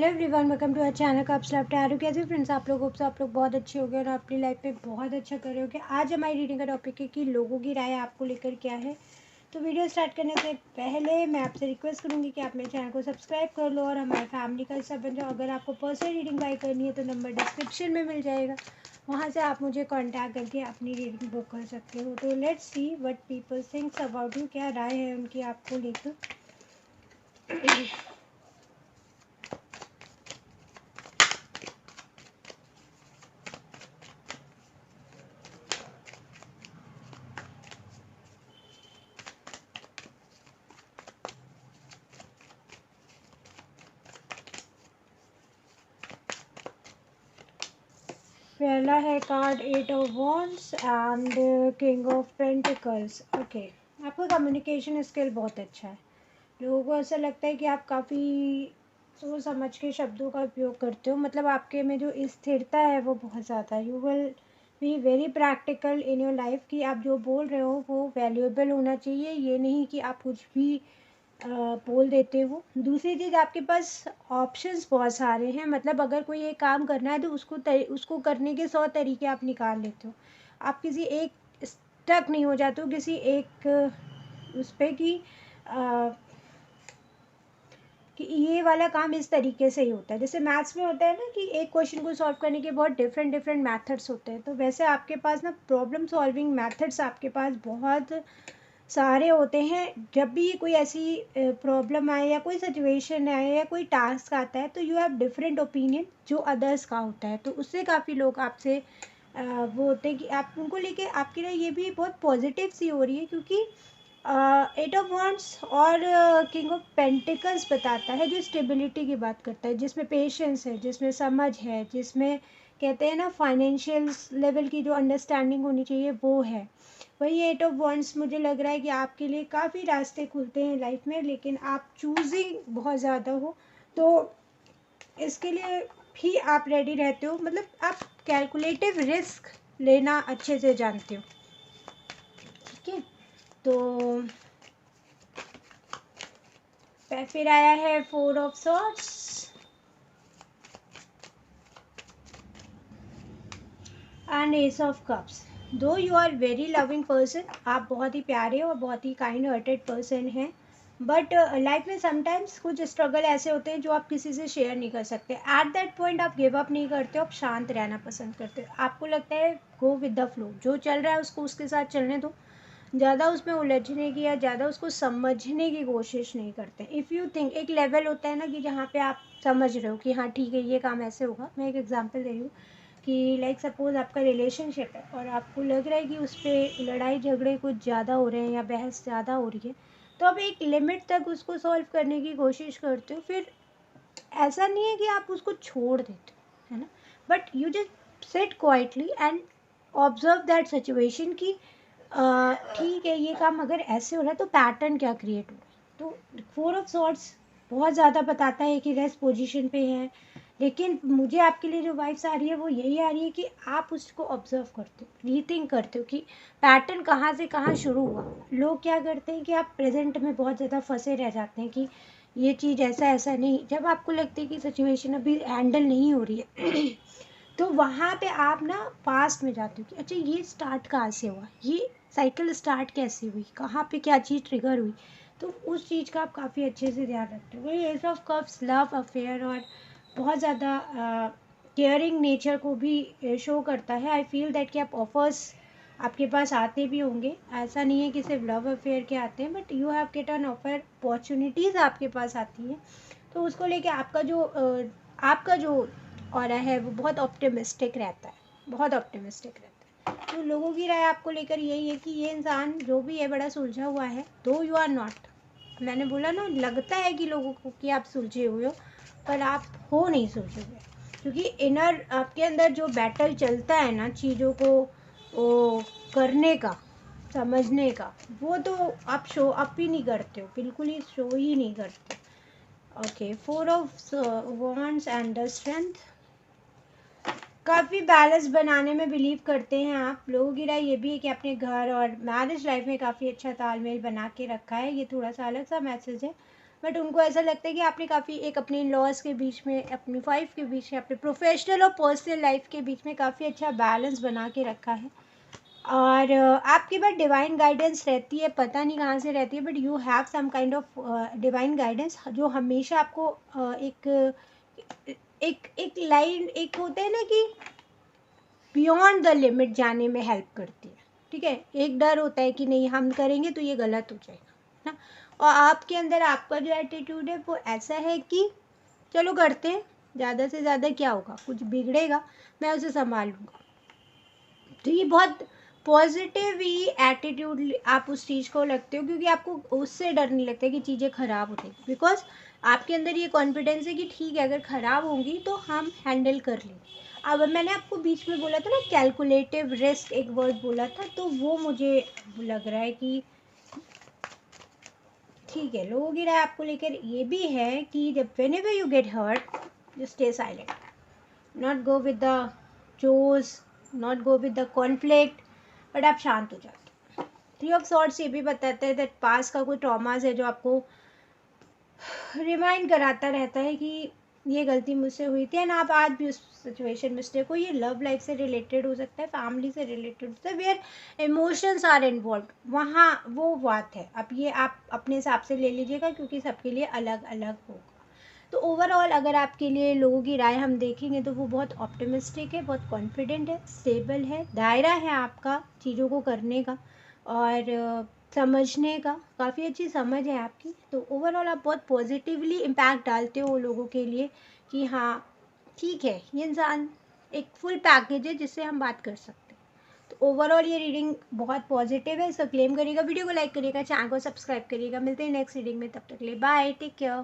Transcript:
Hello everyone, welcome to our channel का आप tarot. कैसे फ्रेंड्स आप लोग बहुत अच्छे हो गए और अपनी लाइफ में बहुत अच्छा कर रहे हो। क्या आज हमारी रीडिंग का टॉपिक है कि लोगों की राय आपको लेकर क्या है। तो वीडियो स्टार्ट करने से पहले मैं आपसे रिक्वेस्ट करूंगी कि आप मेरे चैनल को सब्सक्राइब कर लो और हमारे फैमिली का हिस्सा बन जाओ। अगर आपको पर्सनल रीडिंग बाय करनी है तो नंबर डिस्क्रिप्शन में मिल जाएगा, वहाँ से आप मुझे कॉन्टैक्ट करके अपनी रीडिंग बुक कर सकते हो। तो let's see what people thinks about you, क्या राय है उनकी आपको लेकर। पहला है card 8 of wands and king of pentacles. Okay, आपका कम्युनिकेशन स्किल बहुत अच्छा है। लोगों को ऐसा लगता है कि आप काफ़ी सोच समझ के शब्दों का उपयोग करते हो, मतलब आपके में जो स्थिरता है वो बहुत ज़्यादा है। You will be very practical in your life कि आप जो बोल रहे हो वो वैल्यूएबल होना चाहिए, ये नहीं कि आप कुछ भी बोल देते हो। दूसरी चीज़, आपके पास ऑप्शंस बहुत सारे हैं, मतलब अगर कोई एक काम करना है तो उसको करने के 100 तरीके आप निकाल लेते हो। आप किसी एक स्टक नहीं हो जाते हो किसी एक उस पर कि ये वाला काम इस तरीके से ही होता है। जैसे मैथ्स में होता है ना कि एक क्वेश्चन को सॉल्व करने के बहुत डिफरेंट डिफरेंट मेथड्स होते हैं, तो वैसे आपके पास ना प्रॉब्लम सॉल्विंग मेथड्स आपके पास बहुत सारे होते हैं। जब भी कोई ऐसी प्रॉब्लम आए या कोई सिचुएशन आए या कोई टास्क आता है तो यू हैव डिफरेंट ओपिनियन जो अदर्स का होता है, तो उससे काफ़ी लोग आपसे वो होते हैं कि आप उनको लेके आपकी ना ये भी बहुत पॉजिटिव सी हो रही है, क्योंकि 8 ऑफ वॉन्ड्स और किंग ऑफ पेंटिकल्स बताता है जो स्टेबिलिटी की बात करता है, जिसमें पेशेंस है, जिसमें समझ है, जिसमें कहते हैं ना फाइनेंशियल लेवल की जो अंडरस्टैंडिंग होनी चाहिए वो है। वही 8 ऑफ वॉन्ड्स मुझे लग रहा है कि आपके लिए काफ़ी रास्ते खुलते हैं लाइफ में, लेकिन आप चूजिंग बहुत ज़्यादा हो, तो इसके लिए भी आप रेडी रहते हो, मतलब आप कैलकुलेटिव रिस्क लेना अच्छे से जानते हो। ठीक है, तो फिर आया है 4 of swords and ace of cups. Though you are very loving person, आप बहुत ही प्यारे और बहुत ही काइंड हार्टेड पर्सन हैं, बट लाइफ में समटाइम्स कुछ स्ट्रगल ऐसे होते हैं जो आप किसी से शेयर नहीं कर सकते। एट दैट पॉइंट आप गिव अप नहीं करते हो, आप शांत रहना पसंद करते हो। आपको लगता है गो विद द फ्लो, जो चल रहा है उसको उसके साथ चलने दो, ज़्यादा उसमें उलझने की या ज़्यादा उसको समझने की कोशिश नहीं करते। इफ़ यू थिंक, एक लेवल होता है ना कि जहाँ पे आप समझ रहे हो कि हाँ ठीक है ये काम ऐसे होगा। मैं एक एग्जांपल दे रही हूँ कि लाइक सपोज़ आपका रिलेशनशिप है और आपको लग रहा है कि उस पर लड़ाई झगड़े कुछ ज़्यादा हो रहे हैं या बहस ज़्यादा हो रही है, तो आप एक लिमिट तक उसको सॉल्व करने की कोशिश करते हो। फिर ऐसा नहीं है कि आप उसको छोड़ देते हो, है ना, but you just sit quietly and observe that situation कि ठीक है ये काम अगर ऐसे हो रहा है तो पैटर्न क्या क्रिएट हो रहा है। तो 4 ऑफ सॉर्ड्स बहुत ज़्यादा बताता है कि रेस्ट पोजीशन पे है, लेकिन मुझे आपके लिए जो वाइब्स आ रही है वो यही आ रही है कि आप उसको ऑब्जर्व करते हो, रीथिंक करते हो कि पैटर्न कहाँ से कहाँ शुरू हुआ। लोग क्या करते हैं कि आप प्रेजेंट में बहुत ज़्यादा फंसे रह जाते हैं कि ये चीज़ ऐसा ऐसा नहीं, जब आपको लगता है कि सिचुएशन अभी हैंडल नहीं हो रही है तो वहाँ पे आप ना पास्ट में जाते हो कि अच्छा ये स्टार्ट कहाँ से हुआ, ये साइकिल स्टार्ट कैसे हुई, कहाँ पे क्या चीज़ ट्रिगर हुई, तो उस चीज़ का आप काफ़ी अच्छे से ध्यान रखते हो। वही ace of cups love affair और बहुत ज़्यादा केयरिंग नेचर को भी शो करता है। आई फील दैट कि आप ऑफर्स आपके पास आते भी होंगे, ऐसा नहीं है कि सिर्फ लव अफेयर के आते हैं, but you have get an offer, opportunities आपके पास आती हैं, तो उसको लेके आपका जो ऑरा है वो बहुत ऑप्टिमिस्टिक रहता है, बहुत ऑप्टिमिस्टिक रहता है। तो लोगों की राय आपको लेकर यही है कि ये इंसान जो भी है बड़ा सुलझा हुआ है, दो यू आर नॉट। मैंने बोला ना, लगता है कि लोगों को कि आप सुलझे हुए हो, पर आप हो नहीं सुलझे हुए, क्योंकि इनर आपके अंदर जो बैटल चलता है ना चीज़ों को वो करने का, समझने का, वो तो आप शो अप ही नहीं करते हो, बिल्कुल ही शो ही नहीं करते। Okay, 4 of wands and the strength. काफ़ी बैलेंस बनाने में बिलीव करते हैं आप। लोगों की राय ये भी है कि अपने घर और मैरिज लाइफ में काफ़ी अच्छा तालमेल बना के रखा है। ये थोड़ा सा अलग सा मैसेज है, बट उनको ऐसा लगता है कि आपने काफ़ी एक अपने इन-लॉज़ के बीच में, अपनी वाइफ के बीच में, अपने प्रोफेशनल और पर्सनल लाइफ के बीच में काफ़ी अच्छा बैलेंस बना के रखा है। और आपके पास डिवाइन गाइडेंस रहती है, पता नहीं कहाँ से रहती है, but you have some kind of divine guidance जो हमेशा आपको एक एक एक लाइन, एक होता है ना कि बियॉन्ड द लिमिट जाने में हेल्प करती है। ठीक है, एक डर होता है कि नहीं हम करेंगे तो ये गलत हो जाएगा ना, और आपके अंदर आपका जो एटीट्यूड है वो ऐसा है कि चलो करते हैं, ज़्यादा से ज़्यादा क्या होगा, कुछ बिगड़ेगा, मैं उसे संभाल लूँगा। तो ये बहुत पॉजिटिव ही एटीट्यूड आप उस चीज़ को लगते हो, क्योंकि आपको उससे डर नहीं लगता कि चीज़ें ख़राब हो जाएगी, बिकॉज आपके अंदर ये कॉन्फिडेंस है कि ठीक है अगर ख़राब होंगी तो हम हैंडल कर लेंगे। अब मैंने आपको बीच में बोला था ना कैलकुलेटिव रिस्क, एक वर्ड बोला था, तो वो मुझे लग रहा है कि ठीक है, लोगों की राय आपको लेकर ये भी है कि जब whenever you get hurt just stay silent, not go with the जोश, not go with the conflict, but आप शांत हो जाते हो। थ्री ऑफ सॉर्ड्स ये भी बताते हैं दैट पास का कोई ट्रॉमास है जो आपको रिमाइंड कराता रहता है कि ये गलती मुझसे हुई थी, एंड आप आज भी उस सिचुएशन में स्टे हो। ये लव लाइफ से रिलेटेड हो सकता है, फैमिली से रिलेटेड हो सकता है, वेयर इमोशंस आर इन्वॉल्व, वहाँ वो बात है। अब ये आप अपने हिसाब से ले लीजिएगा क्योंकि सबके लिए अलग अलग होगा। तो ओवरऑल अगर आपके लिए लोगों की राय हम देखेंगे तो वो बहुत ऑप्टिमिस्टिक है, बहुत कॉन्फिडेंट है, स्टेबल है, दायरा है आपका चीज़ों को करने का और समझने का, काफ़ी अच्छी समझ है आपकी। तो ओवरऑल आप बहुत पॉजिटिवली इम्पैक्ट डालते हो लोगों के लिए कि हाँ ठीक है, ये इंसान एक फुल पैकेज है जिससे हम बात कर सकते हैं। तो ओवरऑल ये रीडिंग बहुत पॉजिटिव है, इसको क्लेम करिएगा, वीडियो को लाइक करिएगा, चैनल को सब्सक्राइब करिएगा। मिलते हैं नेक्स्ट रीडिंग में, तब तक के लिए बाय, टेक केयर।